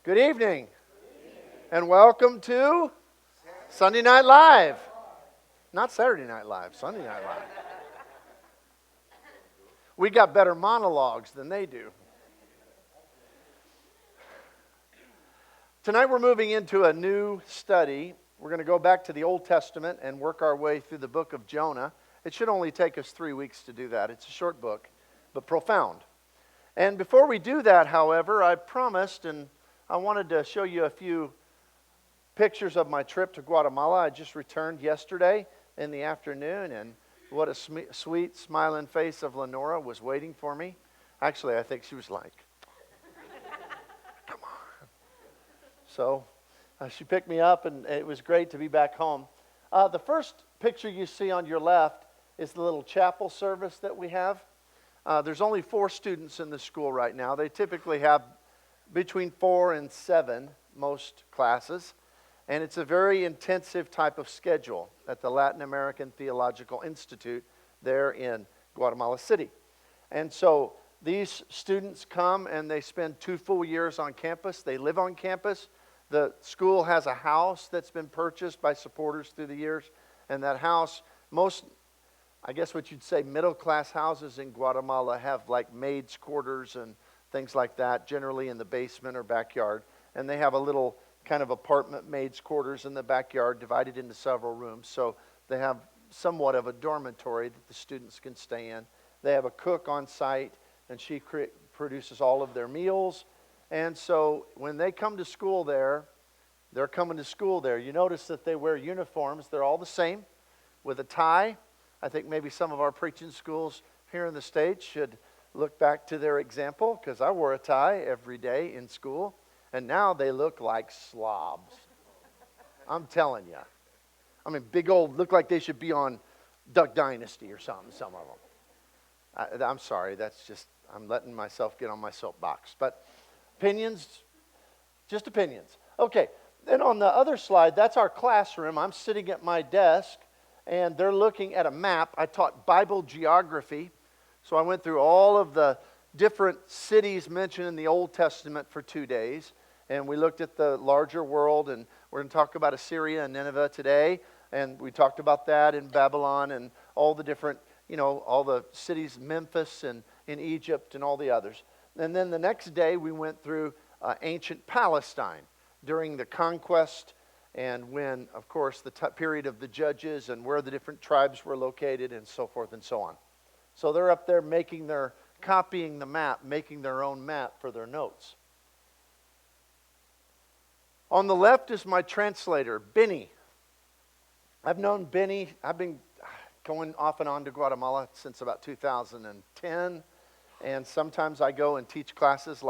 Good evening, and welcome to Sunday Night Live. Not Saturday Night Live, Sunday Night Live. We got better monologues than they do. Tonight we're moving into a new study. We're going to go back to the Old Testament and work our way through the book of Jonah. It should only take us 3 weeks to do that. It's a short book, but profound. And before we do that, however, I promised, and I wanted to show you a few pictures of my trip to Guatemala. I just returned yesterday in the afternoon, and what a sweet, smiling face of Lenora was waiting for me. Actually, I think she was like, come on. So she picked me up, and it was great to be back home. The first picture you see on your left is the little chapel service that we have. There's only 4 students in the school right now. They typically have between 4 and 7 most classes. And it's a very intensive type of schedule at the Latin American Theological Institute there in Guatemala City. And so these students come and they spend 2 full years on campus. They live on campus. The school has a house that's been purchased by supporters through the years. And that house, most, I guess what you'd say, middle-class houses in Guatemala have like maids' quarters and things like that, generally in the basement or backyard. And they have a little kind of apartment maids' quarters in the backyard divided into several rooms. So they have somewhat of a dormitory that the students can stay in. They have a cook on site, and she produces all of their meals. And so when they come to school there, they're coming to school there. You notice that they wear uniforms. They're all the same with a tie. I think maybe some of our preaching schools here in the States should look back to their example, because I wore a tie every day in school, and now they look like slobs. I'm telling you. I mean, big old, look like they should be on Duck Dynasty or something, some of them. I'm sorry, that's just, I'm letting myself get on my soapbox. But opinions, just opinions. Okay, then on the other slide, that's our classroom. I'm sitting at my desk, and they're looking at a map. I taught Bible geography. So I went through all of the different cities mentioned in the Old Testament for 2 days. And we looked at the larger world. And we're going to talk about Assyria and Nineveh today. And we talked about that in Babylon and all the different, all the cities, Memphis and in Egypt and all the others. And then the next day we went through ancient Palestine during the conquest. And when, of course, the period of the judges and where the different tribes were located and so forth and so on. So they're up there copying the map, making their own map for their notes. On the left is my translator, Benny. I've known Benny, I've been going off and on to Guatemala since about 2010. And sometimes I go and teach classes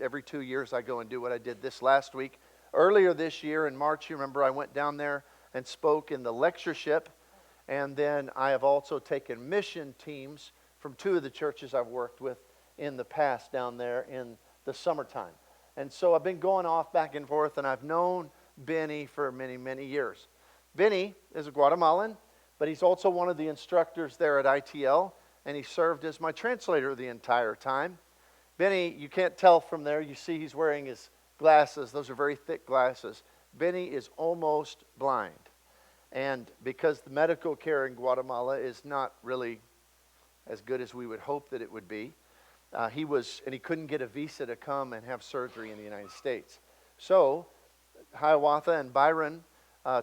every 2 years I go and do what I did this last week. Earlier this year in March, you remember I went down there and spoke in the lectureship. And then I have also taken mission teams from 2 of the churches I've worked with in the past down there in the summertime. And so I've been going off back and forth, and I've known Benny for many, many years. Benny is a Guatemalan, but he's also one of the instructors there at ITL, and he served as my translator the entire time. Benny, you can't tell from there. You see he's wearing his glasses. Those are very thick glasses. Benny is almost blind. And because the medical care in Guatemala is not really as good as we would hope that it would be, he couldn't get a visa to come and have surgery in the United States. So Hiawatha and Byron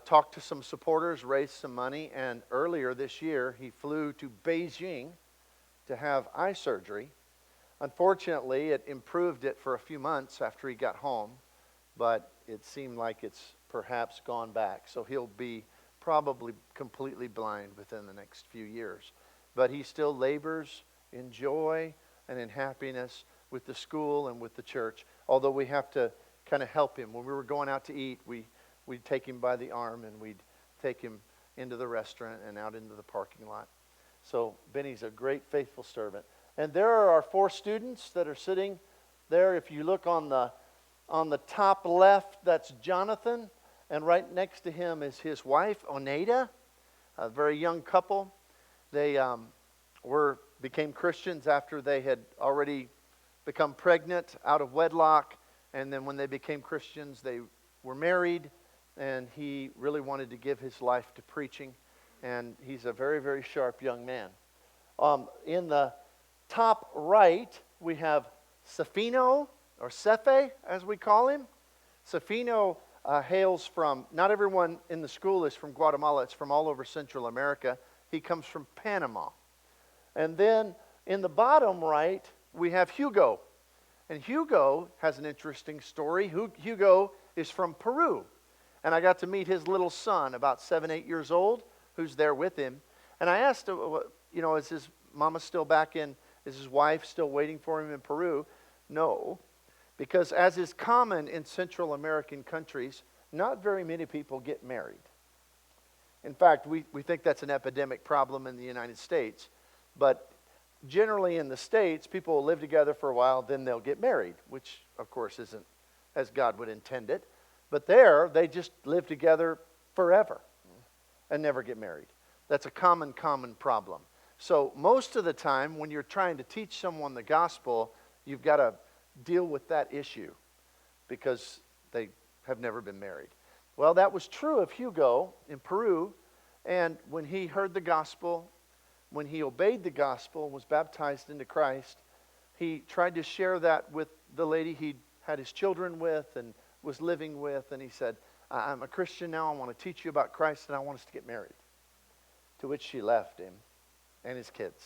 talked to some supporters, raised some money, and earlier this year he flew to Beijing to have eye surgery. Unfortunately, it improved it for a few months after he got home, but it seemed like it's perhaps gone back. So he'll be probably completely blind within the next few years. But he still labors in joy and in happiness with the school and with the church, although we have to kind of help him. When we were going out to eat, we'd take him by the arm and we'd take him into the restaurant and out into the parking lot. So Benny's a great, faithful servant. And there are our 4 students that are sitting there. If you look on the top left, that's Jonathan. And right next to him is his wife, Oneida, a very young couple. They became Christians after they had already become pregnant out of wedlock And then when they became Christians, they were married, and he really wanted to give his life to preaching. And he's a very, very sharp young man. In the top right, we have Sefino, or Sefe, as we call him. Sefino hails from, not everyone in the school is from Guatemala. It's from all over Central America. He comes from Panama. And then in the bottom right, we have Hugo. And Hugo has an interesting story. Hugo is from Peru. And I got to meet his little son, about 7, 8 years old, who's there with him. And I asked him, is his mama still back in, is his wife still waiting for him in Peru? No, because as is common in Central American countries, not very many people get married. In fact, we think that's an epidemic problem in the United States. But generally in the States, people will live together for a while, then they'll get married, which of course isn't as God would intend it. But there, they just live together forever and never get married. That's a common problem. So most of the time, when you're trying to teach someone the gospel, you've got to deal with that issue because they have never been married. Well, that was true of Hugo in Peru. And when he heard the gospel, when he obeyed the gospel and was baptized into Christ, he tried to share that with the lady he had his children with and was living with. And he said, I'm a Christian now. I want to teach you about Christ and I want us to get married. To which she left him and his kids.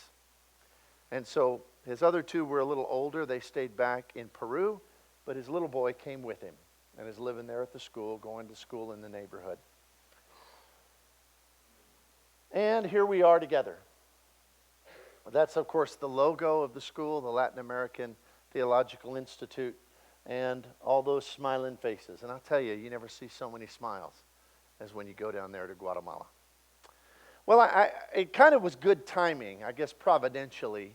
And so his other two were a little older. They stayed back in Peru, but his little boy came with him and is living there at the school, going to school in the neighborhood. And here we are together. That's, of course, the logo of the school, the Latin American Theological Institute, and all those smiling faces. And I'll tell you, you never see so many smiles as when you go down there to Guatemala. Well, it kind of was good timing, I guess providentially,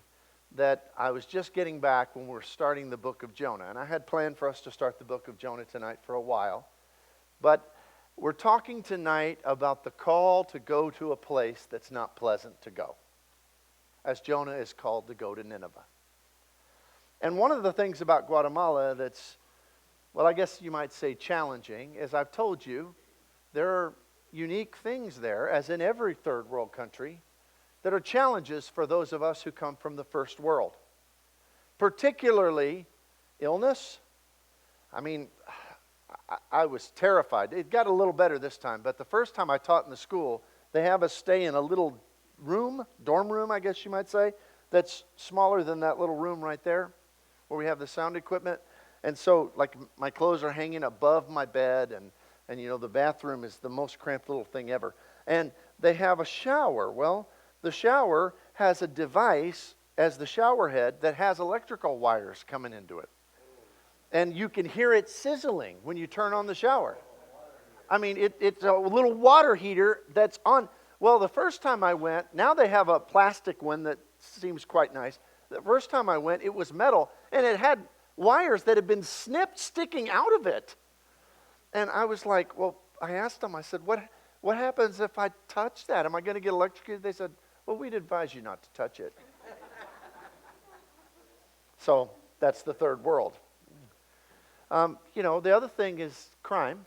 that I was just getting back when we were starting the book of Jonah. And I had planned for us to start the book of Jonah tonight for a while. But we're talking tonight about the call to go to a place that's not pleasant to go, as Jonah is called to go to Nineveh. And one of the things about Guatemala that's, well, I guess you might say challenging, as I've told you, there are unique things there, as in every third world country, that are challenges for those of us who come from the first world. Particularly illness. I mean, I was terrified. It got a little better this time, but the first time I taught in the school, they have us stay in a little room, dorm room, I guess you might say, that's smaller than that little room right there where we have the sound equipment. And so, like, my clothes are hanging above my bed, and the bathroom is the most cramped little thing ever. And they have a shower. Well, the shower has a device as the shower head that has electrical wires coming into it. And you can hear it sizzling when you turn on the shower. I mean, it's a little water heater that's on. Well, the first time I went, now they have a plastic one that seems quite nice. The first time I went, it was metal, and it had wires that had been snipped sticking out of it. And I was like, well, I asked them, I said, what happens if I touch that? Am I going to get electrocuted? They said, well, we'd advise you not to touch it. So that's the third world. The other thing is crime.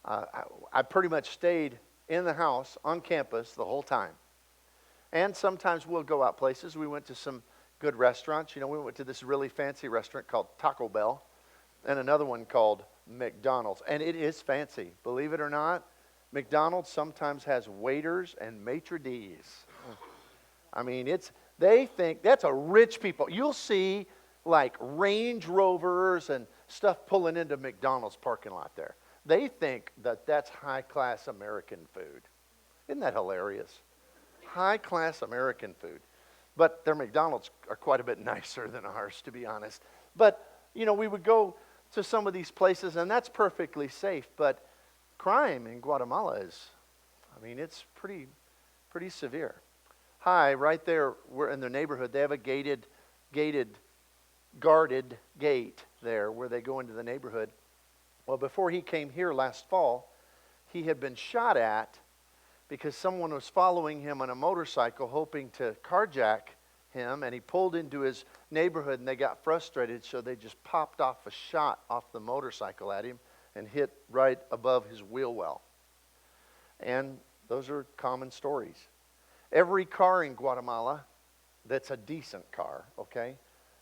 I pretty much stayed in the house on campus the whole time. And sometimes we'll go out places. We went to some good restaurants. We went to this really fancy restaurant called Taco Bell and another one called McDonald's. And it is fancy. Believe it or not, McDonald's sometimes has waiters and maitre d's. I mean, they think that's a rich people. You'll see like Range Rovers and stuff pulling into McDonald's parking lot there. They think that that's high-class American food. Isn't that hilarious? High-class American food. But their McDonald's are quite a bit nicer than ours, to be honest. But, we would go to some of these places, and that's perfectly safe. But crime in Guatemala it's pretty severe. Right there, we're in the neighborhood. They have a guarded gate there where they go into the neighborhood. Well, before he came here last fall, he had been shot at because someone was following him on a motorcycle hoping to carjack him, and he pulled into his neighborhood and they got frustrated, so they just popped off a shot off the motorcycle at him and hit right above his wheel well. And those are common stories. Every car in Guatemala that's a decent car, okay,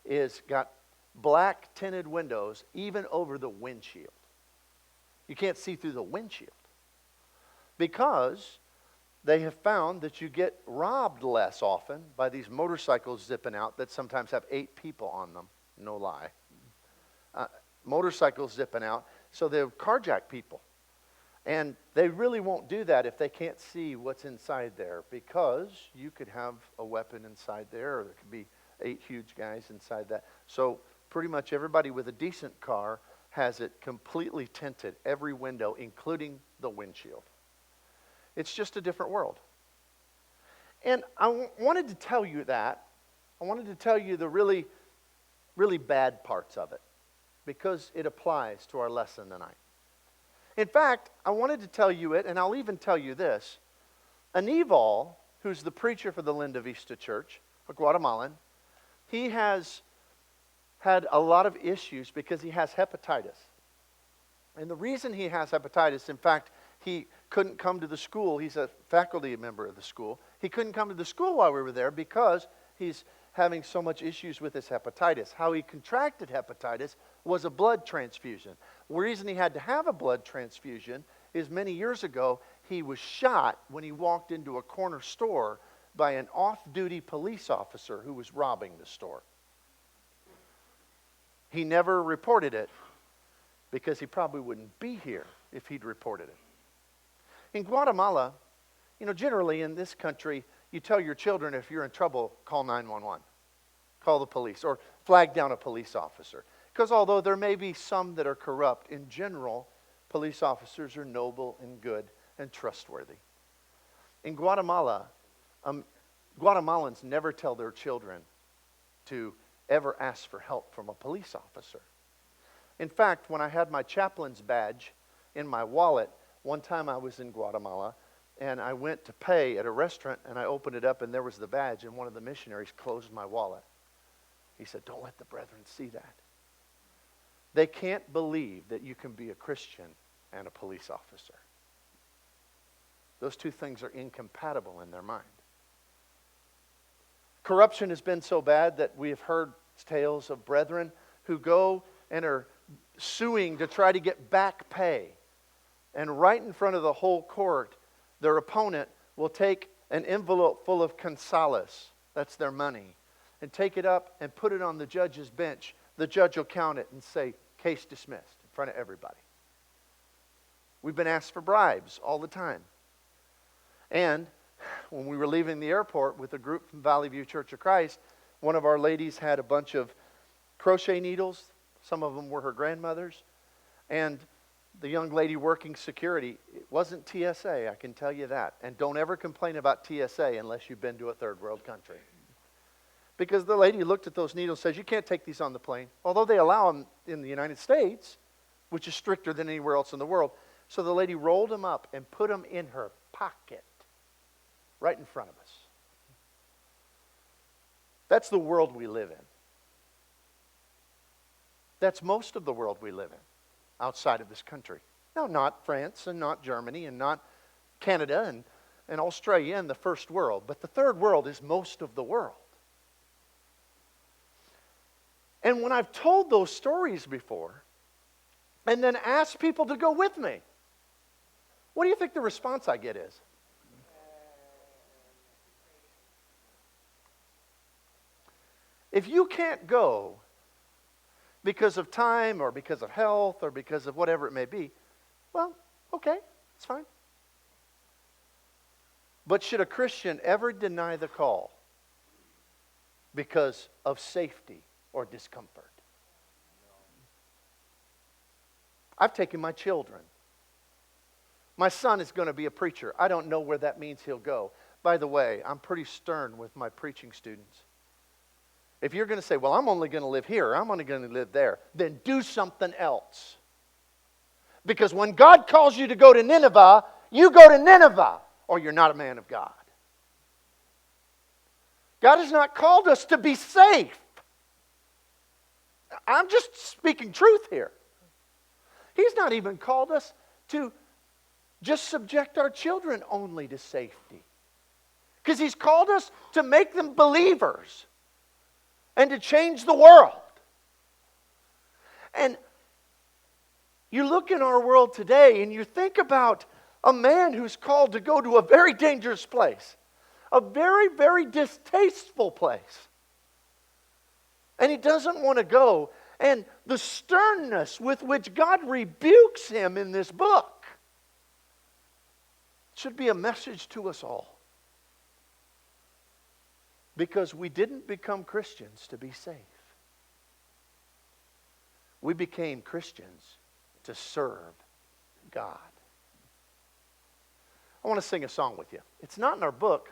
is got black tinted windows even over the windshield. You can't see through the windshield because they have found that you get robbed less often by these motorcycles zipping out that sometimes have 8 people on them. No lie. Motorcycles zipping out, so they'll carjack people. And they really won't do that if they can't see what's inside there, because you could have a weapon inside there, or there could be 8 huge guys inside that. So pretty much everybody with a decent car has it completely tinted, every window, including the windshield. It's just a different world. And I wanted to tell you that. I wanted to tell you the really, really bad parts of it, because it applies to our lesson tonight. In fact, I wanted to tell you it, and I'll even tell you this. Aníbal, who's the preacher for the Linda Vista Church, a Guatemalan, he has had a lot of issues because he has hepatitis. And the reason he has hepatitis, in fact, he couldn't come to the school. He's a faculty member of the school. He couldn't come to the school while we were there because he's having so much issues with his hepatitis. How he contracted hepatitis was a blood transfusion. The reason he had to have a blood transfusion is many years ago, he was shot when he walked into a corner store by an off-duty police officer who was robbing the store. He never reported it because he probably wouldn't be here if he'd reported it. In Guatemala, generally in this country, you tell your children if you're in trouble, call 911. Call the police or flag down a police officer. Because although there may be some that are corrupt, in general, police officers are noble and good and trustworthy. In Guatemala, Guatemalans never tell their children to ever ask for help from a police officer. In fact, when I had my chaplain's badge in my wallet, one time I was in Guatemala, and I went to pay at a restaurant, and I opened it up, and there was the badge, and one of the missionaries closed my wallet. He said, "Don't let the brethren see that." They can't believe that you can be a Christian and a police officer. Those two things are incompatible in their mind. Corruption has been so bad that we have heard tales of brethren who go and are suing to try to get back pay. And right in front of the whole court, their opponent will take an envelope full of consales, that's their money, and take it up and put it on the judge's bench. The judge will count it and say, "Case dismissed," in front of everybody. We've been asked for bribes all the time. And when we were leaving the airport with a group from Valley View Church of Christ, one of our ladies had a bunch of crochet needles. Some of them were her grandmother's. And the young lady working security, it wasn't TSA, I can tell you that. And don't ever complain about TSA unless you've been to a third world country. Because the lady looked at those needles and says, "You can't take these on the plane." Although they allow them in the United States, which is stricter than anywhere else in the world. So the lady rolled them up and put them in her pocket, right in front of us. That's the world we live in. That's most of the world we live in outside of this country. Now, not France and not Germany and not Canada and Australia and the first world, but the third world is most of the world. And when I've told those stories before and then asked people to go with me, what do you think the response I get is? If you can't go because of time or because of health or because of whatever it may be, well, okay, it's fine. But should a Christian ever deny the call because of safety or discomfort? I've taken my children. My son is going to be a preacher. I don't know where that means he'll go. By the way, I'm pretty stern with my preaching students. If you're going to say, "Well, I'm only going to live here, I'm only going to live there," then do something else. Because when God calls you to go to Nineveh, you go to Nineveh, or you're not a man of God. God has not called us to be safe. I'm just speaking truth here. He's not even called us to just subject our children only to safety. Because He's called us to make them believers and to change the world. And you look in our world today and you think about a man who's called to go to a very dangerous place, a very, very distasteful place. And he doesn't want to go. And the sternness with which God rebukes him in this book should be a message to us all. Because we didn't become Christians to be safe. We became Christians to serve God. I want to sing a song with you. It's not in our book,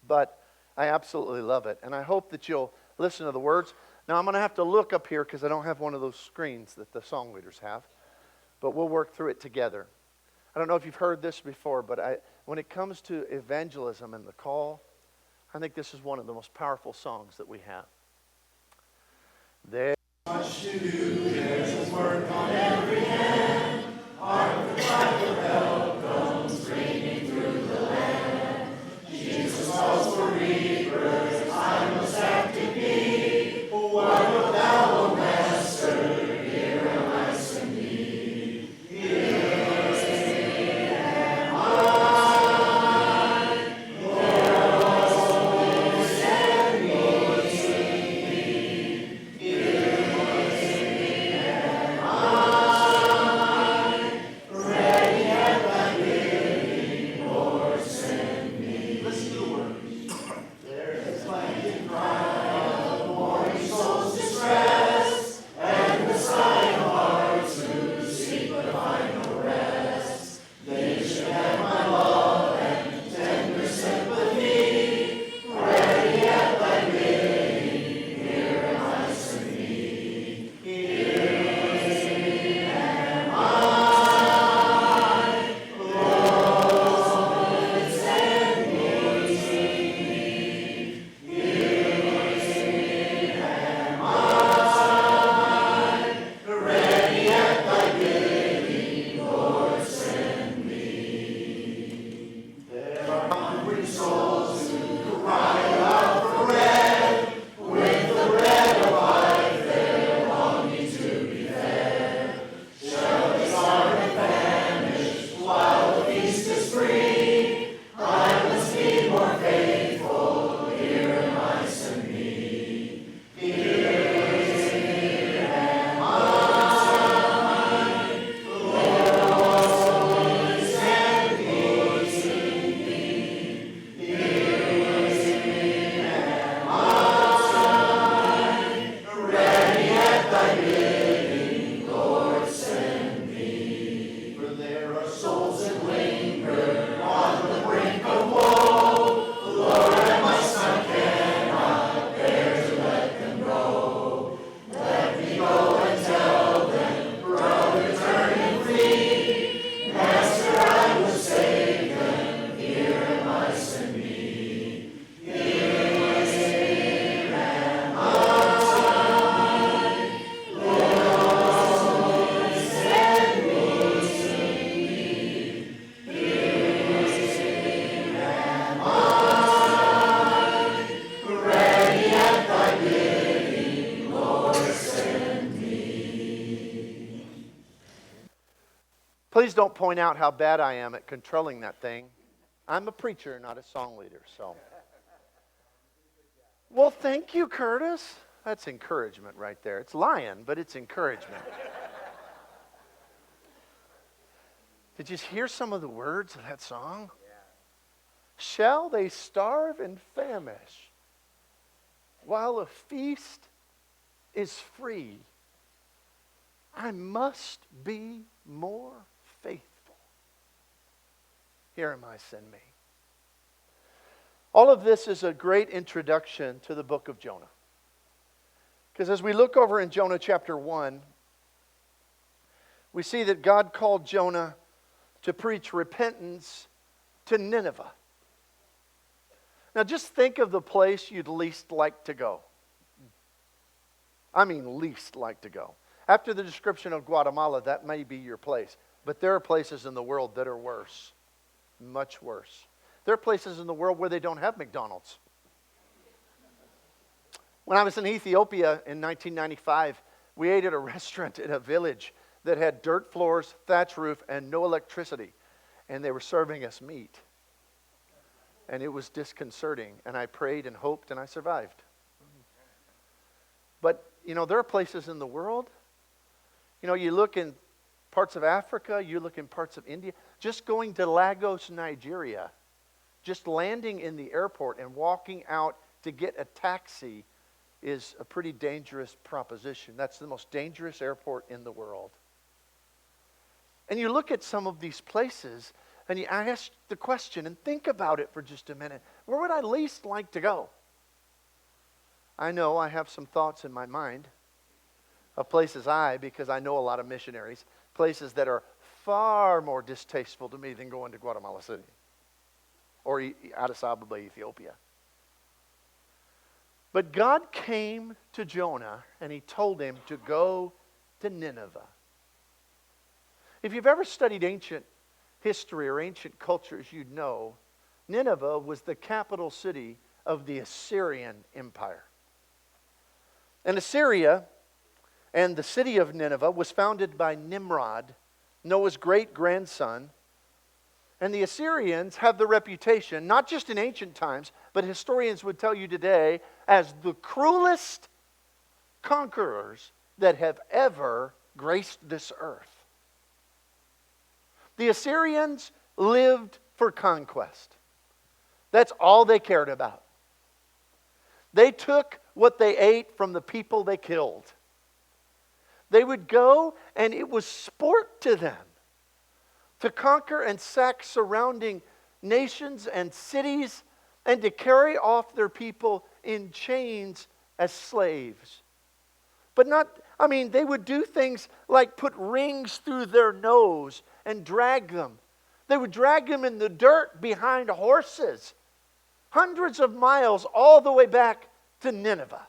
but I absolutely love it. And I hope that you'll listen to the words. Now, I'm going to have to look up here because I don't have one of those screens that the song leaders have. But we'll work through it together. I don't know if you've heard this before, but when it comes to evangelism and the call, I think this is one of the most powerful songs that we have. There's much to do, there's work on every hand. Hark the cry for help comes raining through the land. Jesus calls for reapers, I must active be. What wilt thou, O Master, here am I, send me. Here am I, Lord, send me to thee. Here am I, ready at thy bidding, Lord, send me. Listen to the words. There is planted cry of mourning souls distressed, and the sighing hearts who seek but find no rest. They should have my love and tender sympathy, ready at thy bidding, here am I, send me. Here am I, Lord, send me to thee. Here am I, ready at thy bidding, Lord, send me. There are hungry souls who cry out for bread, with the bread of life they're longing to be fed. Shall they starve and famish while the feast is free? I must be more faithful, here am I, send me. Here am I, Lord, send me to thee. Here am I, ready at thy bidding, Lord, send me. For there are souls that linger on the brink of woe. Lord, I must not, cannot bear to let them go. Let me go and tell them, brother, turn and flee. Master, I will save them, here am I, send me. Here am I, Lord, send me to thee. Here am I, ready at thy bidding, Lord, send me. Please don't point out how bad I am at controlling that thing. I'm a preacher, not a song leader, so. Well, thank you, Curtis. That's encouragement right there. It's lying, but it's encouragement. Did you hear some of the words of that song? Shall they starve and famish while a feast is free? I must be more faithful. Here am I, send me. All of this is a great introduction to the book of Jonah. Because as we look over in Jonah chapter 1, we see that God called Jonah to preach repentance to Nineveh. Now just think of the place you'd least like to go. I mean least like to go. After the description of Guatemala, that may be your place. But there are places in the world that are worse. Much worse. There are places in the world where they don't have McDonald's. When I was in Ethiopia in 1995, we ate at a restaurant in a village that had dirt floors, thatch roof, and no electricity. And they were serving us meat. And it was disconcerting. And I prayed and hoped, and I survived. But, there are places in the world. You look in parts of Africa, you look in parts of India. Just going to Lagos, Nigeria, just landing in the airport and walking out to get a taxi is a pretty dangerous proposition. That's the most dangerous airport in the world. And you look at some of these places and you ask the question and think about it for just a minute. Where would I least like to go? I know I have some thoughts in my mind of places because I know a lot of missionaries, places that are far more distasteful to me than going to Guatemala City or Addis Ababa, Ethiopia. But God came to Jonah and he told him to go to Nineveh. If you've ever studied ancient history or ancient cultures, you'd know Nineveh was the capital city of the Assyrian Empire. And Assyria and the city of Nineveh was founded by Nimrod, Noah's great-grandson. And the Assyrians have the reputation, not just in ancient times, but historians would tell you today, as the cruelest conquerors that have ever graced this earth. The Assyrians lived for conquest. That's all they cared about. They took what they ate from the people they killed. They would go, and it was sport to them to conquer and sack surrounding nations and cities and to carry off their people in chains as slaves. But they would do things like put rings through their nose and drag them. They would drag them in the dirt behind horses, hundreds of miles all the way back to Nineveh.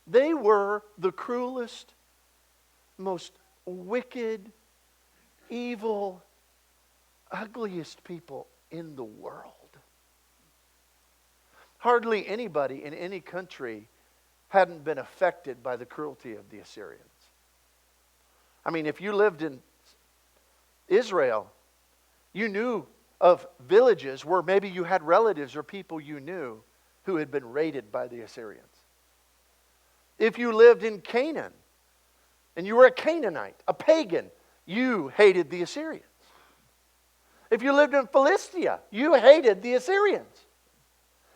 They were the cruelest, most wicked, evil, ugliest people in the world. Hardly anybody in any country hadn't been affected by the cruelty of the Assyrians. If you lived in Israel, you knew of villages where maybe you had relatives or people you knew who had been raided by the Assyrians. If you lived in Canaan and you were a Canaanite, a pagan, you hated the Assyrians. If you lived in Philistia, you hated the Assyrians.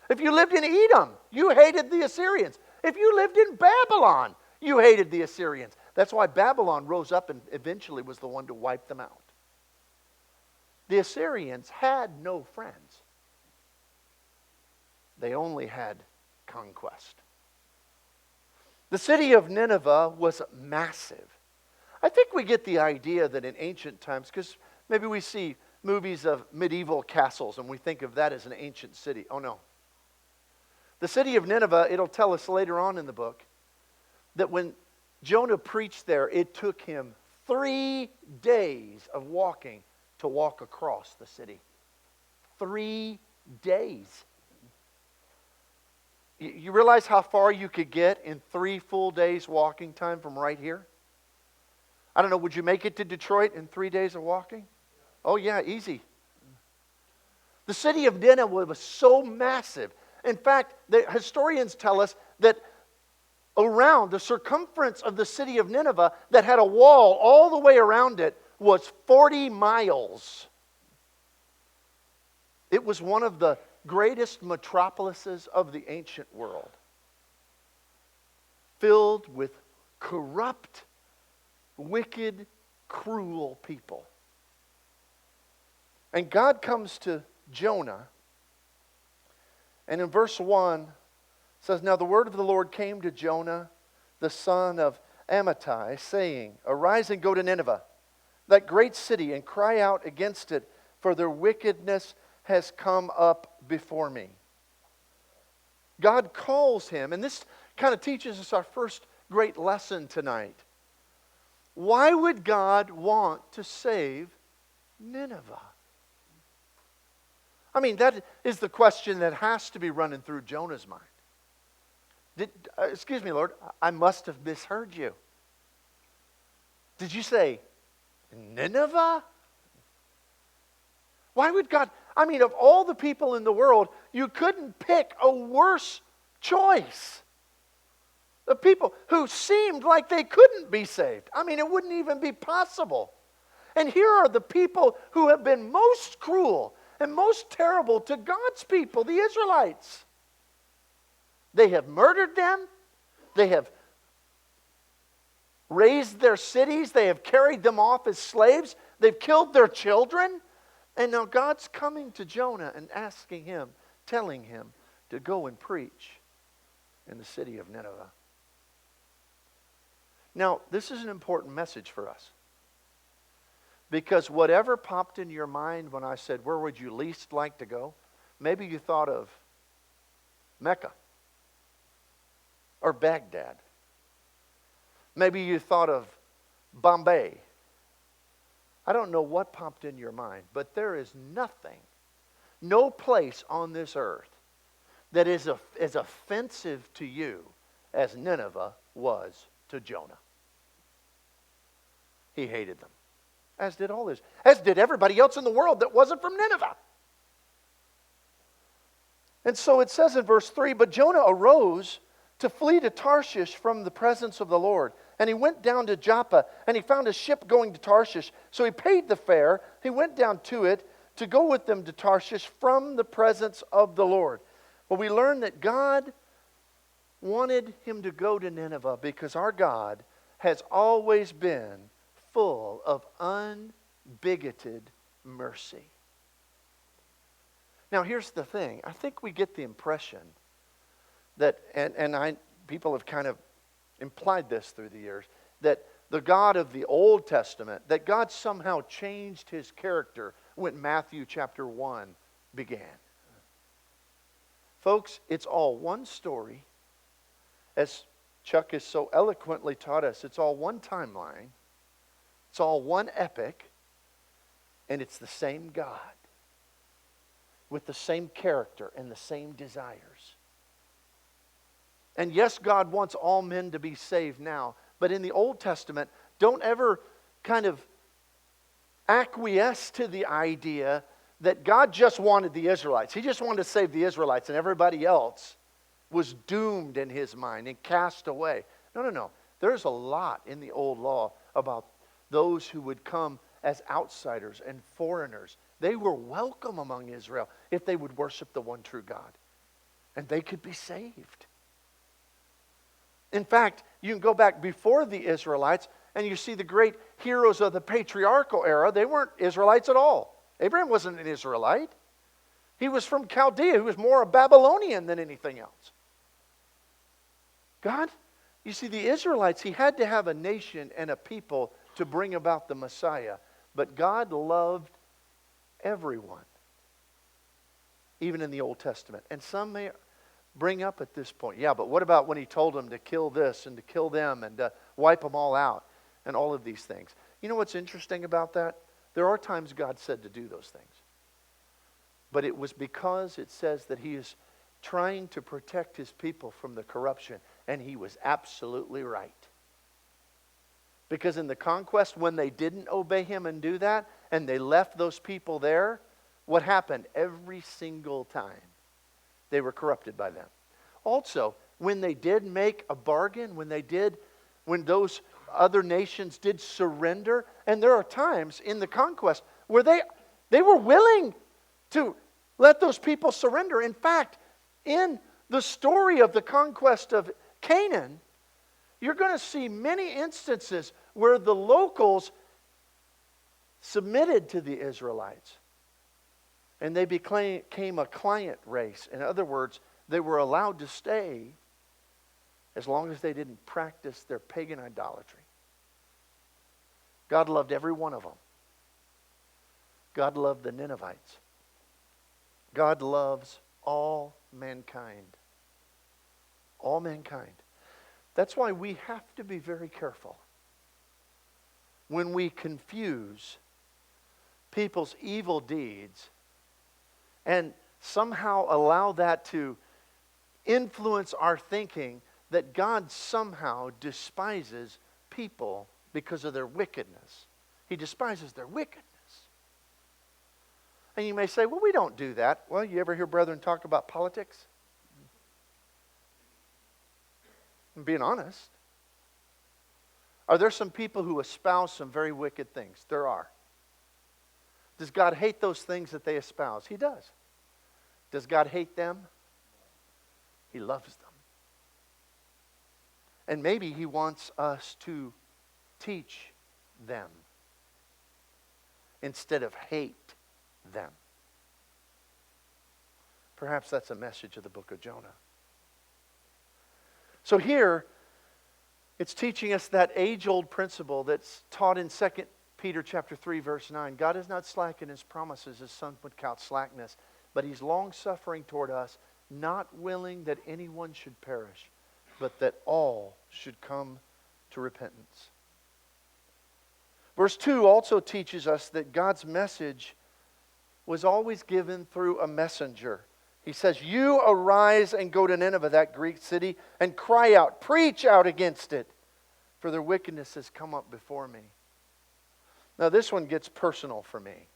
If you lived in Edom, you hated the Assyrians. If you lived in Babylon, you hated the Assyrians. That's why Babylon rose up and eventually was the one to wipe them out. The Assyrians had no friends. They only had conquest. The city of Nineveh was massive. I think we get the idea that in ancient times, because maybe we see movies of medieval castles and we think of that as an ancient city. Oh no. The city of Nineveh, it'll tell us later on in the book, that when Jonah preached there, it took him 3 days of walking to walk across the city. 3 days. You realize how far you could get in 3 full days walking time from right here? I don't know, would you make it to Detroit in 3 days of walking? Oh yeah, easy. The city of Nineveh was so massive. In fact, the historians tell us that around the circumference of the city of Nineveh that had a wall all the way around it was 40 miles. It was one of the greatest metropolises of the ancient world, filled with corrupt, wicked, cruel people. And God comes to Jonah, and in verse 1 says, "Now the word of the Lord came to Jonah, the son of Amittai, saying, Arise and go to Nineveh, that great city, and cry out against it, for their wickedness has come up before me." God calls him, and this kind of teaches us our first great lesson tonight. Why would God want to save Nineveh? I mean, that is the question that has to be running through Jonah's mind. Excuse me, Lord, I must have misheard you. Did you say Nineveh? Why would God? I mean, of all the people in the world, you couldn't pick a worse choice. The people who seemed like they couldn't be saved. I mean, it wouldn't even be possible. And here are the people who have been most cruel and most terrible to God's people, the Israelites. They have murdered them. They have razed their cities. They have carried them off as slaves. They've killed their children. And now God's coming to Jonah and asking him, telling him to go and preach in the city of Nineveh. Now, this is an important message for us. Because whatever popped in your mind when I said, where would you least like to go? Maybe you thought of Mecca or Baghdad. Maybe you thought of Bombay. I don't know what popped in your mind, but there is nothing, no place on this earth that is as offensive to you as Nineveh was to Jonah. He hated them, as did all this, as did everybody else in the world that wasn't from Nineveh. And so it says in verse 3, but Jonah arose to flee to Tarshish from the presence of the Lord. And he went down to Joppa, and he found a ship going to Tarshish. So he paid the fare. He went down to it to go with them to Tarshish from the presence of the Lord. Well, we learn that God wanted him to go to Nineveh because our God has always been full of unbigoted mercy. Now, here's the thing. I think we get the impression that, people have kind of implied this through the years, that the God of the Old Testament, that God somehow changed his character when Matthew chapter 1 began. Folks, it's all one story. As Chuck has so eloquently taught us, it's all one timeline. It's all one epic. And it's the same God with the same character and the same desires. And yes, God wants all men to be saved now. But in the Old Testament, don't ever kind of acquiesce to the idea that God just wanted the Israelites. He just wanted to save the Israelites and everybody else was doomed in his mind and cast away. No. There's a lot in the old law about those who would come as outsiders and foreigners. They were welcome among Israel if they would worship the one true God. And they could be saved. In fact, you can go back before the Israelites and you see the great heroes of the patriarchal era. They weren't Israelites at all. Abraham wasn't an Israelite. He was from Chaldea, who was more a Babylonian than anything else. God, you see, the Israelites, he had to have a nation and a people to bring about the Messiah. But God loved everyone, even in the Old Testament. And some may bring up at this point, yeah, but what about when he told them to kill this and to kill them and to wipe them all out and all of these things? You know what's interesting about that? There are times God said to do those things. But it was because it says that he is trying to protect his people from the corruption. And he was absolutely right. Because in the conquest, when they didn't obey him and do that, and they left those people there, what happened? Every single time, they were corrupted by them. Also, when they did make a bargain, when those other nations did surrender, and there are times in the conquest where they were willing to let those people surrender. In fact, in the story of the conquest of Canaan, you're going to see many instances where the locals submitted to the Israelites. And they became a client race. In other words, they were allowed to stay as long as they didn't practice their pagan idolatry. God loved every one of them. God loved the Ninevites. God loves all mankind. All mankind. That's why we have to be very careful when we confuse people's evil deeds and somehow allow that to influence our thinking that God somehow despises people because of their wickedness. He despises their wickedness. And you may say, well, we don't do that. Well, you ever hear brethren talk about politics? I'm being honest. Are there some people who espouse some very wicked things? There are. Does God hate those things that they espouse? He does. Does God hate them? He loves them. And maybe He wants us to teach them instead of hate them. Perhaps that's a message of the book of Jonah. So here, it's teaching us that age-old principle that's taught in 2 Peter chapter 3, verse 9. God is not slack in His promises, as some would count slackness, but He's long-suffering toward us, not willing that anyone should perish, but that all should come to repentance. Verse 2 also teaches us that God's message was always given through a messenger. He says, you arise and go to Nineveh, that Greek city, and cry out, preach out against it, for their wickedness has come up before me. Now this one gets personal for me,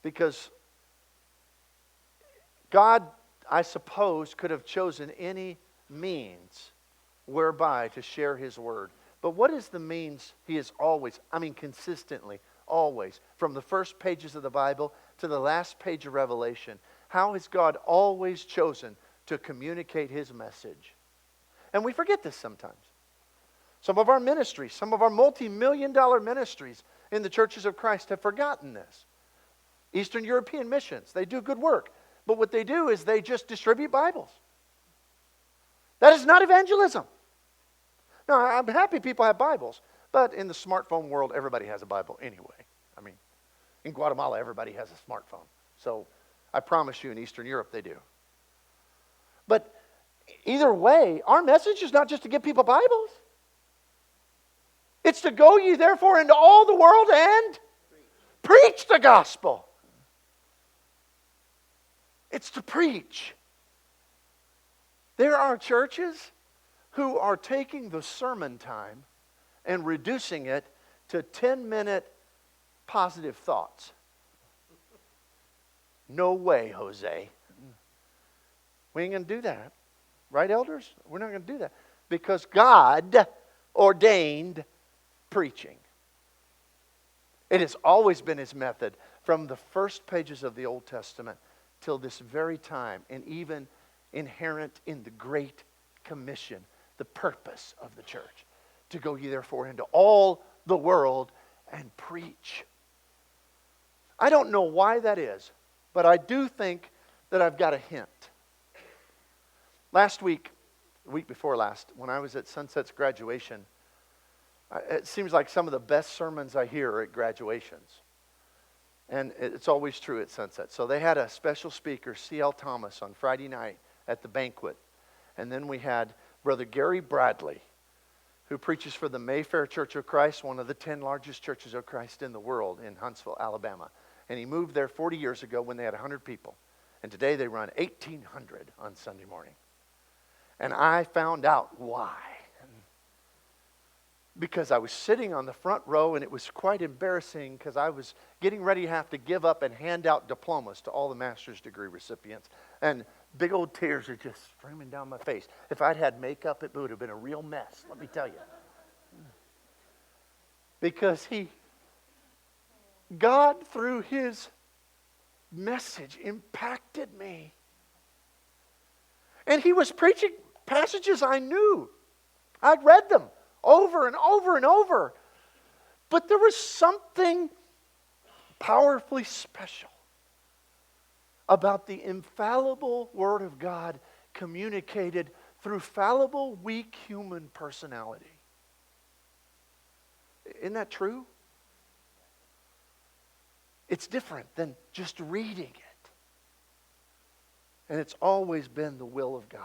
because God, I suppose, could have chosen any means whereby to share His word. But what is the means He has always, consistently, always, from the first pages of the Bible to the last page of Revelation, how has God always chosen to communicate His message? And we forget this sometimes. Some of our ministries, some of our multi-million-dollar ministries in the churches of Christ have forgotten this. Eastern European missions, they do good work. But what they do is they just distribute Bibles. That is not evangelism. Now, I'm happy people have Bibles, but in the smartphone world, everybody has a Bible anyway. In Guatemala, everybody has a smartphone. So I promise you in Eastern Europe, they do. But either way, our message is not just to give people Bibles. It's to go ye therefore into all the world and preach the gospel. It's to preach. There are churches who are taking the sermon time and reducing it to 10-minute positive thoughts. No way, Jose. We ain't going to do that. Right, elders? We're not going to do that. Because God ordained preaching. It has always been His method from the first pages of the Old Testament till this very time, and even inherent in the Great Commission, the purpose of the church, to go ye therefore into all the world and preach. I don't know why that is, but I do think that I've got a hint. Last week, the week before last, when I was at Sunset's graduation, it seems like some of the best sermons I hear are at graduations. And it's always true at Sunset. So they had a special speaker, C.L. Thomas, on Friday night at the banquet. And then we had Brother Gary Bradley, who preaches for the Mayfair Church of Christ, one of the 10 largest churches of Christ in the world in Huntsville, Alabama. And he moved there 40 years ago when they had 100 people. And today they run 1,800 on Sunday morning. And I found out why. Because I was sitting on the front row, and it was quite embarrassing because I was getting ready to have to give up and hand out diplomas to all the master's degree recipients. And big old tears are just streaming down my face. If I'd had makeup, it would have been a real mess, let me tell you. Because God, through His message, impacted me. And He was preaching passages I knew. I'd read them over and over and over. But there was something powerfully special about the infallible Word of God communicated through fallible, weak human personality. Isn't that true? It's different than just reading it. And it's always been the will of God.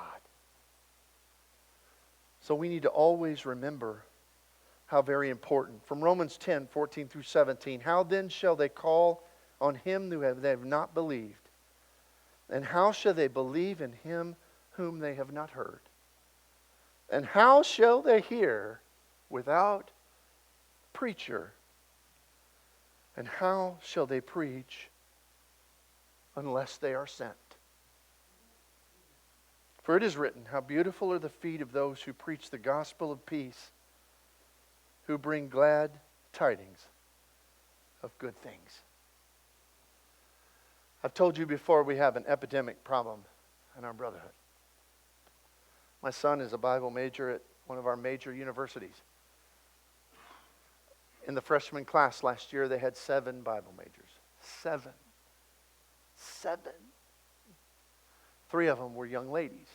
So we need to always remember how very important. From Romans 10, 14 through 17. How then shall they call on him they have not believed? And how shall they believe in him whom they have not heard? And how shall they hear without preacher? And how shall they preach unless they are sent? For it is written, how beautiful are the feet of those who preach the gospel of peace, who bring glad tidings of good things. I've told you before, we have an epidemic problem in our brotherhood. My son is a Bible major at one of our major universities. In the freshman class last year, they had 7 Bible majors. 7. 3 of them were young ladies.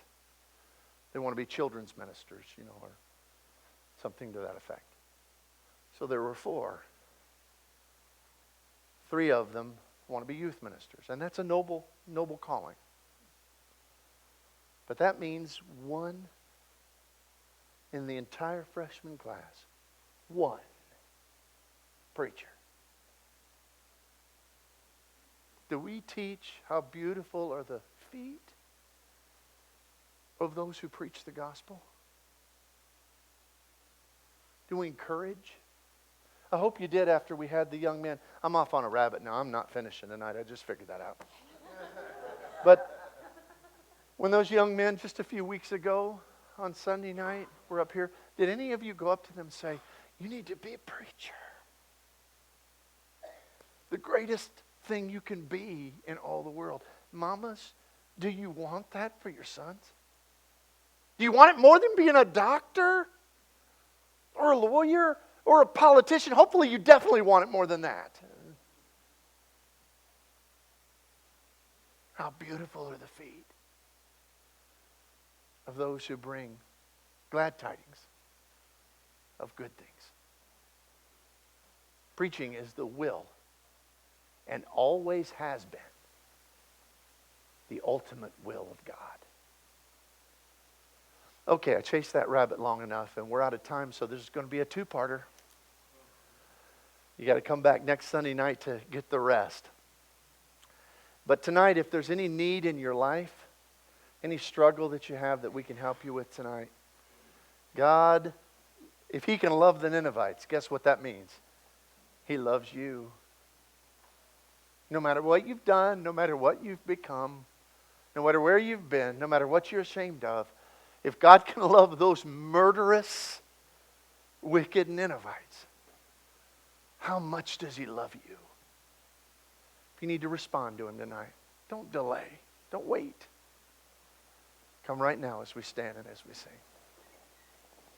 They want to be children's ministers, or something to that effect. So there were 4. 3 of them want to be youth ministers. And that's a noble calling. But that means 1 in the entire freshman class. 1 preacher. Do we teach how beautiful are the feet of those who preach the gospel? Do we encourage? I hope you did after we had the young man. I'm off on a rabbit now. I'm not finishing tonight. I just figured that out. But when those young men just a few weeks ago on Sunday night were up here, did any of you go up to them and say, you need to be a preacher? The greatest thing you can be in all the world. Mamas, do you want that for your sons? Do you want it more than being a doctor or a lawyer or a politician? Hopefully you definitely want it more than that. How beautiful are the feet of those who bring glad tidings of good things. Preaching is the will, and always has been, the ultimate will of God. Okay, I chased that rabbit long enough, and we're out of time, so this is going to be a 2-parter. You got to come back next Sunday night to get the rest. But tonight, if there's any need in your life, any struggle that you have that we can help you with tonight, God, if He can love the Ninevites, guess what that means? He loves you. No matter what you've done, no matter what you've become, no matter where you've been, no matter what you're ashamed of, if God can love those murderous, wicked Ninevites, how much does He love you? If you need to respond to Him tonight, don't delay. Don't wait. Come right now as we stand and as we sing.